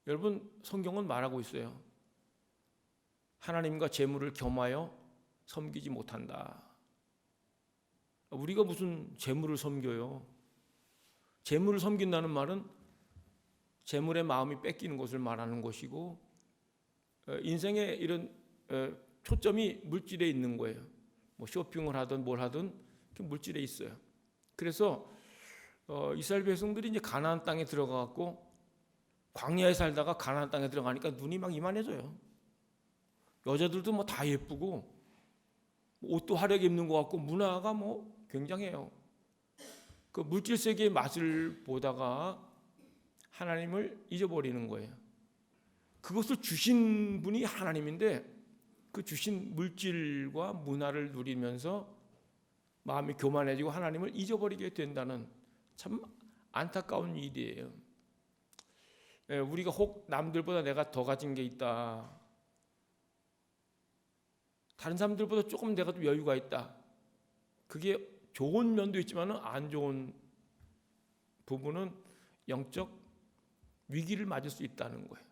여러분 성경은 말하고 있어요. 하나님과 재물을 겸하여 섬기지 못한다. 우리가 무슨 재물을 섬겨요? 재물을 섬긴다는 말은 재물의 마음이 뺏기는 것을 말하는 것이고 인생의 이런 초점이 물질에 있는 거예요. 뭐 쇼핑을 하든 뭘 하든 물질에 있어요. 그래서 이스라엘 백성들이 이제 가나안 땅에 들어가고 광야에 살다가 가나안 땅에 들어가니까 눈이 막 이만해져요. 여자들도 뭐 다 예쁘고 옷도 화려하게 입는 것 같고 문화가 뭐 굉장해요. 그 물질 세계의 맛을 보다가 하나님을 잊어버리는 거예요. 그것을 주신 분이 하나님인데 그 주신 물질과 문화를 누리면서 마음이 교만해지고 하나님을 잊어버리게 된다는 참 안타까운 일이에요. 우리가 혹 남들보다 내가 더 가진 게 있다, 다른 사람들보다 조금 내가 좀 여유가 있다, 그게 좋은 면도 있지만 안 좋은 부분은 영적 위기를 맞을 수 있다는 거예요.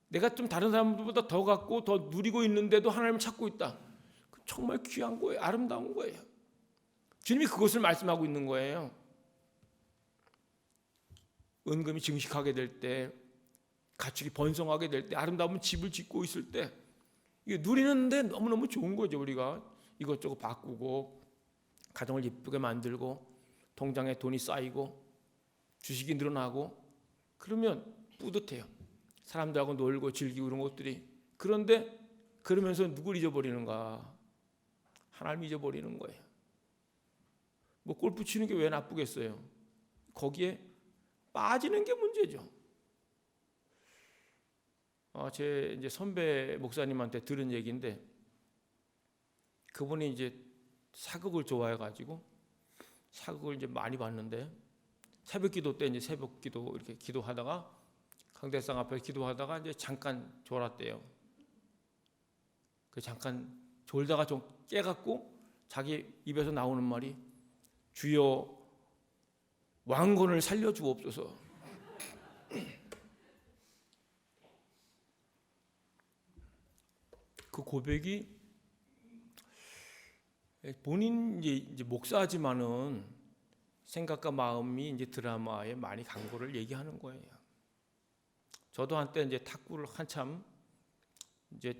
내가 좀 다른 사람들보다 더 갖고 더 누리고 있는데도 하나님을 찾고 있다. 정말 귀한 거예요. 아름다운 거예요. 주님이 그것을 말씀하고 있는 거예요. 은금이 증식하게 될 때, 가축이 번성하게 될 때, 아름다운 집을 짓고 있을 때, 이게 누리는데 너무너무 좋은 거죠. 우리가 이것저것 바꾸고 가정을 예쁘게 만들고 통장에 돈이 쌓이고 주식이 늘어나고 그러면 뿌듯해요. 사람들하고 놀고 즐기고 이런 것들이. 그런데 그러면서 누굴 잊어버리는가? 하나님 잊어버리는 거예요. 뭐 골프 치는 게 왜 나쁘겠어요? 거기에 빠지는 게 문제죠. 제 이제 선배 목사님한테 들은 얘기인데, 그분이 이제 사극을 좋아해가지고 사극을 이제 많이 봤는데, 새벽기도 때 이제 새벽기도 이렇게 기도하다가 강대상 앞에 기도하다가 이제 잠깐 졸았대요. 그 잠깐 졸다가 좀 깨갖고 자기 입에서 나오는 말이, 주여 왕건을 살려주옵소서. 그 고백이 본인 이제 목사지만은 생각과 마음이 이제 드라마에 많이 간 거를 얘기하는 거예요. 저도 한때 이제 탁구를 한참 이제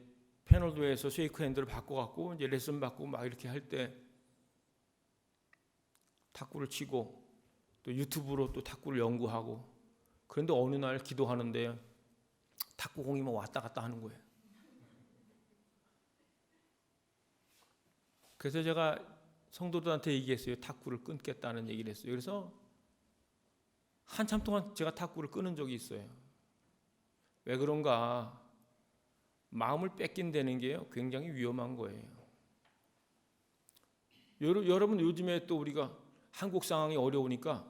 패널도에서 쉐이크 핸드를 바꿔갖고 이제 레슨 받고 막 이렇게 할 때 탁구를 치고 또 유튜브로 또 탁구를 연구하고, 그런데 어느 날 기도하는데 탁구공이 막 왔다 갔다 하는 거예요. 그래서 제가 성도들한테 얘기했어요. 탁구를 끊겠다는 얘기를 했어요. 그래서 한참 동안 제가 탁구를 끊은 적이 있어요. 왜 그런가? 마음을 뺏긴다는 게요, 굉장히 위험한 거예요. 여러분, 요즘에 또 우리가 한국 상황이 어려우니까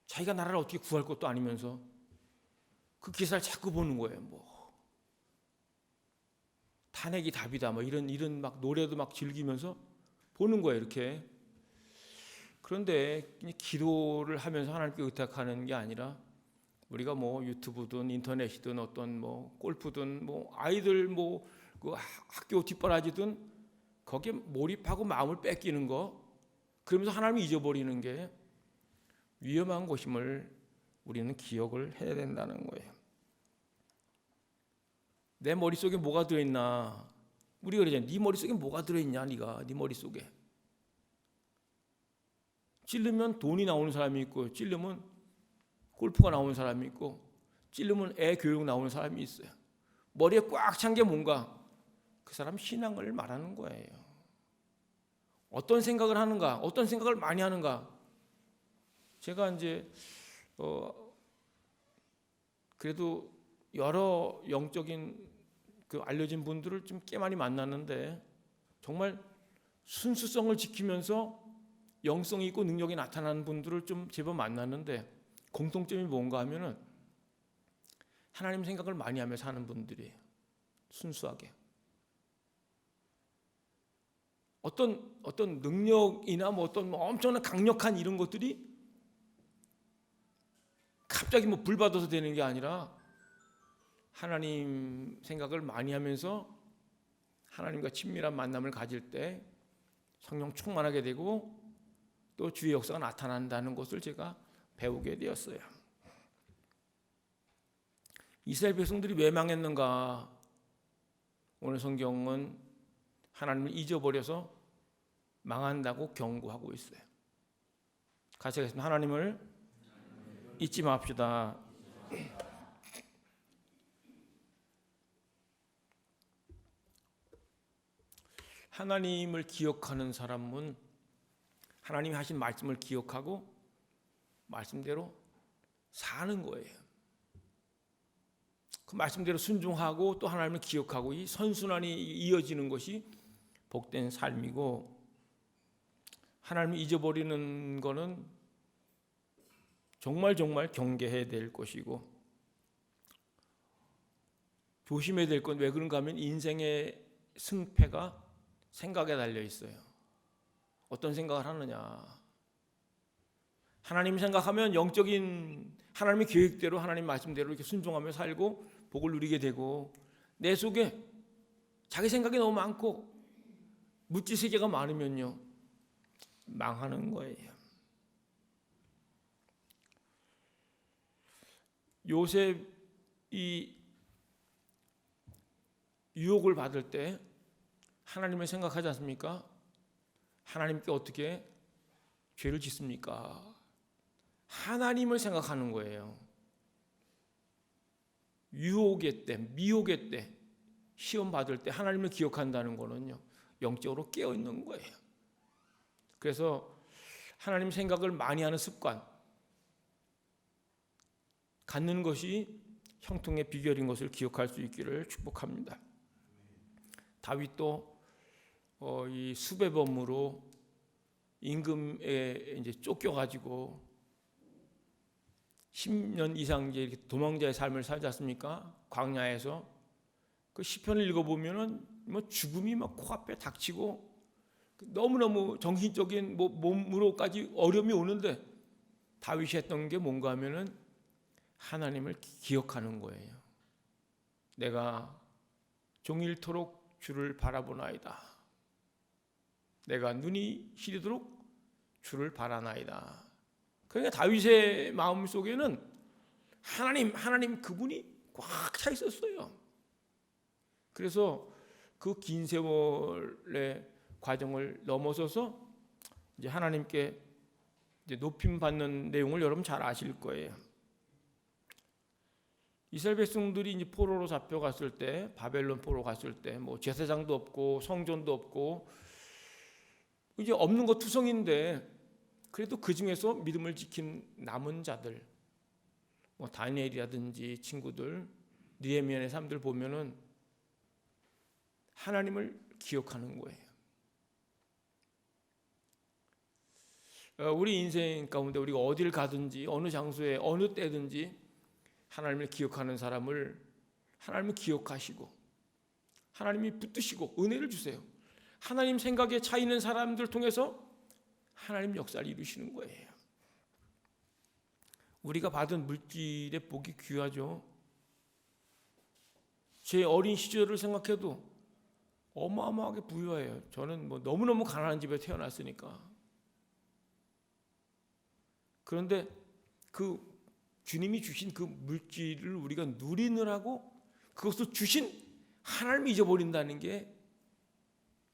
자기가 나라를 어떻게 구할 것도 아니면서 그 기사를 자꾸 보는 거예요. 뭐 탄핵이 답이다, 뭐 이런 막 노래도 막 즐기면서 보는 거예요, 이렇게. 그런데 기도를 하면서 하나님께 의탁하는 게 아니라, 우리가 뭐 유튜브든 인터넷이든 어떤 뭐 골프든 뭐 아이들 뭐 그 학교 뒷바라지든 거기에 몰입하고 마음을 뺏기는 거, 그러면서 하나님을 잊어버리는 게 위험한 것임을 우리는 기억을 해야 된다는 거예요. 내 머릿속에 뭐가 들어있나? 우리가 그러잖아요. 네 머릿속에 뭐가 들어있냐? 네 머릿속에. 찔르면 돈이 나오는 사람이 있고, 찔르면 골프가 나오는 사람이 있고, 찔르면 애 교육 나오는 사람이 있어요. 머리에 꽉 찬 게 뭔가? 그 사람 신앙을 말하는 거예요. 어떤 생각을 하는가? 어떤 생각을 많이 하는가? 제가 이제 그래도 여러 영적인 그 알려진 분들을 좀 꽤 많이 만났는데, 정말 순수성을 지키면서 영성이 있고 능력이 나타나는 분들을 좀 제법 만났는데, 공통점이 뭔가 하면은 하나님 생각을 많이 하며 사는 분들이에요. 순수하게. 어떤 능력이나 뭐 어떤 엄청난 강력한 이런 것들이 갑자기 뭐 불 받아서 되는 게 아니라, 하나님 생각을 많이 하면서 하나님과 친밀한 만남을 가질 때 성령 충만하게 되고 또 주의 역사가 나타난다는 것을 제가 배우게 되었어요. 이스라엘 백성들이 왜 망했는가? 오늘 성경은 하나님을 잊어버려서 망한다고 경고하고 있어요. 같이 하겠습니다. 하나님을 잊지 맙시다. 하나님을 기억하는 사람은 하나님이 하신 말씀을 기억하고 말씀대로 사는 거예요. 그 말씀대로 순종하고 또 하나님을 기억하고 이 선순환이 이어지는 것이 복된 삶이고, 하나님을 잊어버리는 것은 정말 경계해야 될 것이고 조심해야 될 건 왜 그런가 하면 인생의 승패가 생각에 달려 있어요. 어떤 생각을 하느냐. 하나님 생각하면 영적인 하나님의 계획대로 하나님 말씀대로 이렇게 순종하며 살고 복을 누리게 되고, 내 속에 자기 생각이 너무 많고 물질 세계가 많으면요 망하는 거예요. 요셉이 유혹을 받을 때 하나님을 생각하지 않습니까? 하나님께 어떻게 죄를 짓습니까? 하나님을 생각하는 거예요. 유혹의 때, 미혹의 때, 시험 받을 때 하나님을 기억한다는 거는요 영적으로 깨어 있는 거예요. 그래서 하나님 생각을 많이 하는 습관 갖는 것이 형통의 비결인 것을 기억할 수 있기를 축복합니다. 다윗도 이 수배범으로 임금에 이제 쫓겨가지고 10년 이상 이제 이렇게 도망자의 삶을 살지 않습니까? 광야에서 그 시편을 읽어보면은 뭐 죽음이 막 코앞에 닥치고 너무너무 정신적인 몸으로까지 어려움이 오는데 다윗이 했던 게 뭔가 하면은 하나님을 기억하는 거예요. 내가 종일토록 주를 바라보나이다. 내가 눈이 시리도록 주를 바라나이다. 그러니까 다윗의 마음 속에는 하나님 그분이 꽉 차 있었어요. 그래서 그 긴 세월의 과정을 넘어서서 이제 하나님께 이제 높임 받는 내용을 여러분 잘 아실 거예요. 이스라엘 백성들이 이제 포로로 잡혀갔을 때, 바벨론 포로 갔을 때, 뭐 제사장도 없고 성전도 없고 이제 없는 것 투성인데, 그래도 그 중에서 믿음을 지킨 남은 자들, 뭐 다니엘이라든지 친구들, 느헤미야의 사람들 보면은 하나님을 기억하는 거예요. 우리 인생 가운데 우리가 어디를 가든지 어느 장소에 어느 때든지 하나님을 기억하는 사람을 하나님을 기억하시고 하나님이 붙드시고 은혜를 주세요. 하나님 생각에 차 있는 사람들 통해서 하나님 역사를 이루시는 거예요. 우리가 받은 물질의 복이 귀하죠. 제 어린 시절을 생각해도 어마어마하게 부유해요. 저는 뭐 너무너무 가난한 집에 태어났으니까. 그런데 그 주님이 주신 그 물질을 우리가 누리느라고 그것을 주신 하나님을 잊어버린다는 게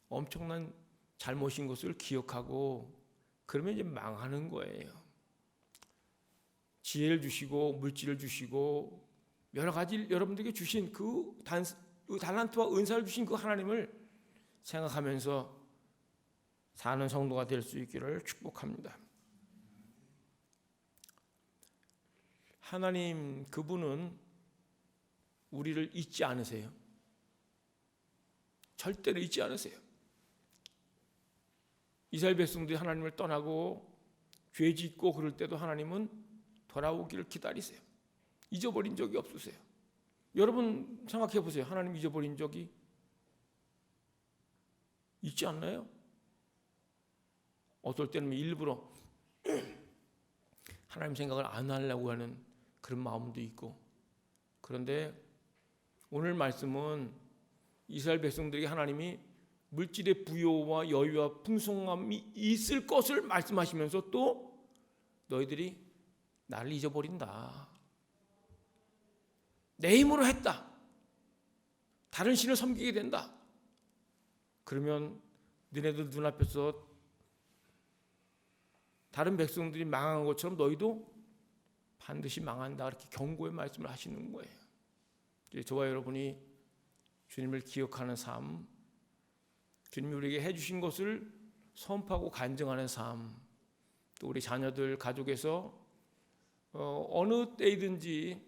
엄청난 잘못인 것을 기억하고 그러면 이제 망하는 거예요. 지혜를 주시고 물질을 주시고 여러 가지 여러분들에게 주신 그 달란트와 은사를 주신 그 하나님을 생각하면서 사는 성도가 될 수 있기를 축복합니다. 하나님 그분은 우리를 잊지 않으세요. 절대로 잊지 않으세요. 이스라엘 백성들이 하나님을 떠나고 죄 짓고 그럴 때도 하나님은 돌아오기를 기다리세요. 잊어버린 적이 없으세요. 여러분 생각해 보세요. 하나님 잊어버린 적이 있지 않나요? 어떨 때는 일부러 하나님 생각을 안 하려고 하는 그런 마음도 있고, 그런데 오늘 말씀은 이스라엘 백성들에게 하나님이 물질의 부요와 여유와 풍성함이 있을 것을 말씀하시면서 또 너희들이 나를 잊어버린다. 내 힘으로 했다. 다른 신을 섬기게 된다. 그러면 너네들 눈앞에서 다른 백성들이 망한 것처럼 너희도 반드시 망한다. 이렇게 경고의 말씀을 하시는 거예요. 저와 여러분이 주님을 기억하는 삶, 주님이 우리에게 해주신 것을 선포하고 간증하는 삶, 또 우리 자녀들 가족에서 어느 때이든지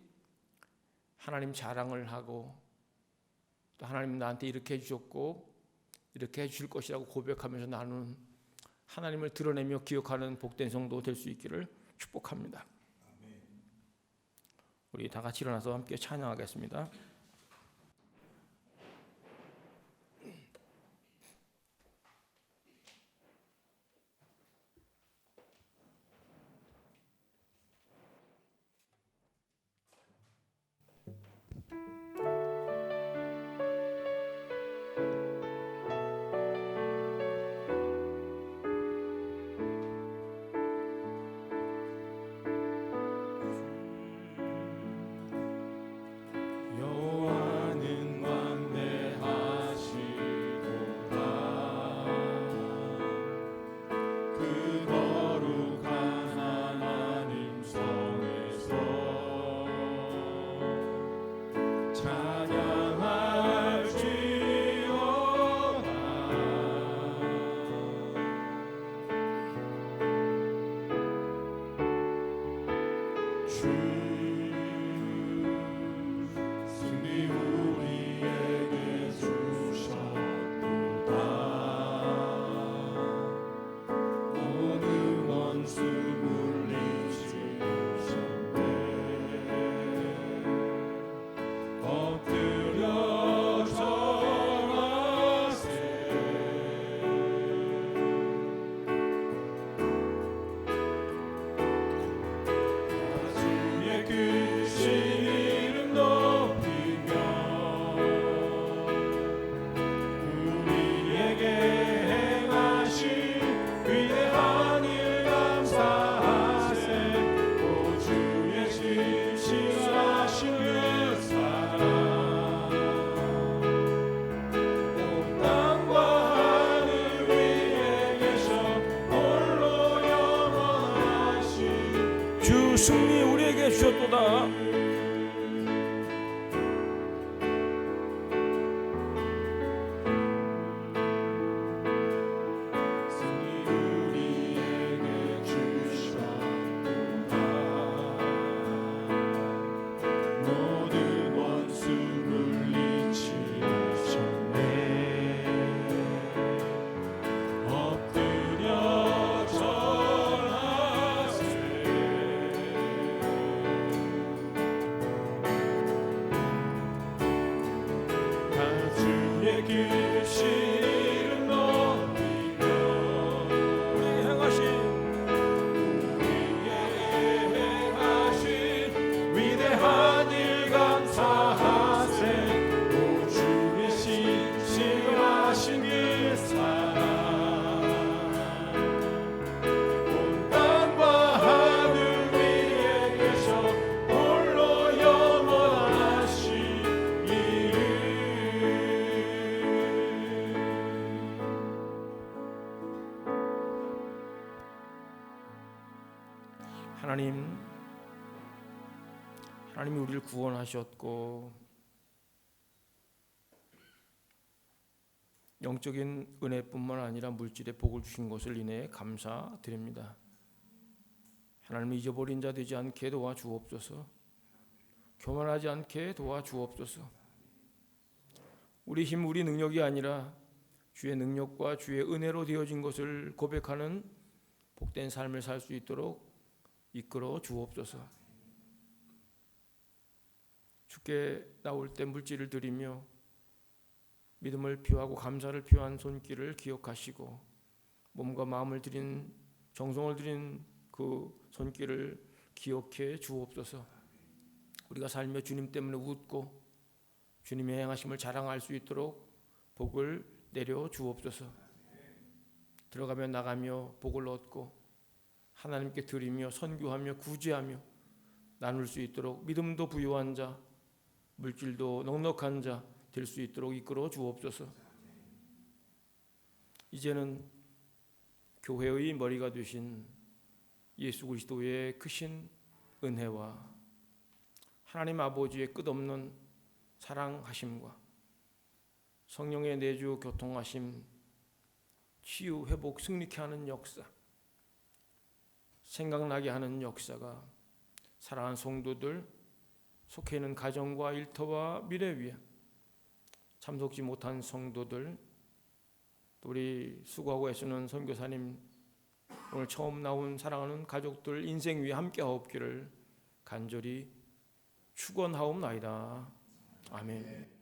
하나님 자랑을 하고 또 하나님 나한테 이렇게 해주셨고 이렇게 해주실 것이라고 고백하면서 나누는 하나님을 드러내며 기억하는 복된 성도 될 수 있기를 축복합니다. 우리 다 같이 일어나서 함께 찬양하겠습니다. 여호와는 광대하시도다. 그 거룩한 하나님 성에서 찬양할지어다. 주 승리 우리에게 주셨도다. 모든 원수 물리치셨네. 엎드려 절하세. 주의 크신 이름 높이며 우리에게 행하신 위대한 일 감사하세. 오 주의 신실하신 그 사랑 온 땅과 하늘 위에 계셔 홀로 영원하신 주 승리 우리에게 주셨도다. 승리 우리에게 주셨도다. 모든 원수 물리치셨네. 엎드려 절하세. 다 주의 크신 이름 높이며 우리에게 행하신 우리에게 행하신 위대한 일 감사하세. 오 주의 신실하신 그 사랑 온 땅과 하늘 위에 계셔 홀로 영원하신 이름. 하나님이 우리를 구원하셨고 영적인 은혜뿐만 아니라 물질의 복을 주신 것을 인해 감사드립니다. 하나님을 잊어버린 자 되지 않게 도와주옵소서. 교만하지 않게 도와주옵소서. 우리 힘, 우리 능력이 아니라 주의 능력과 주의 은혜로 되어진 것을 고백하는 복된 삶을 살 수 있도록 이끌어 주옵소서. 주께 나올 때 물질을 드리며 믿음을 표하고 감사를 표한 손길을 기억하시고 몸과 마음을 드린 정성을 드린 그 손길을 기억해 주옵소서. 우리가 살며 주님 때문에 웃고 주님의 행하심을 자랑할 수 있도록 복을 내려 주옵소서. 들어가며 나가며 복을 얻고 하나님께 드리며 선교하며 구제하며 나눌 수 있도록 믿음도 부유한 자, 물질도 넉넉한 자 될 수 있도록 이끌어 주옵소서. 이제는 교회의 머리가 되신 예수 그리스도의 크신 은혜와 하나님 아버지의 끝없는 사랑하심과 성령의 내주 교통하심, 치유, 회복, 승리케 하는 역사, 생각나게 하는 역사가 사랑하는 성도들, 속해 있는 가정과 일터와 미래 위에 참석지 못한 성도들, 또 우리 수고하고 애쓰는 선교사님, 오늘 처음 나온 사랑하는 가족들 인생 위에 함께 하옵기를 간절히 축원하옵나이다. 아멘.